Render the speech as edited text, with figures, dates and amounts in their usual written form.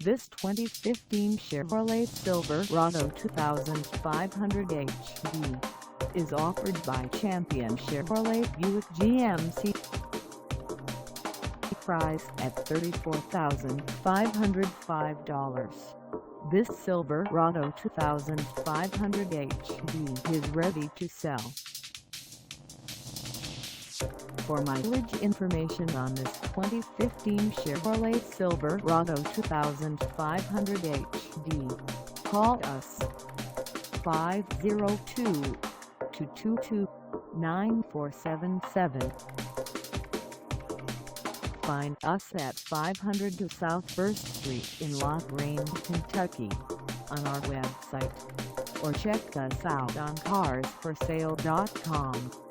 This 2015 Chevrolet Silverado 2500HD is offered by Champion Chevrolet Buick GMC. Price at $34,505. This Silverado 2500HD is ready to sell. For mileage information on this 2015 Chevrolet Silverado 2500HD, call us 502-222-9477. Find us at 500 South 1st Street in La Grange, Kentucky, on our website, or check us out on carsforsale.com.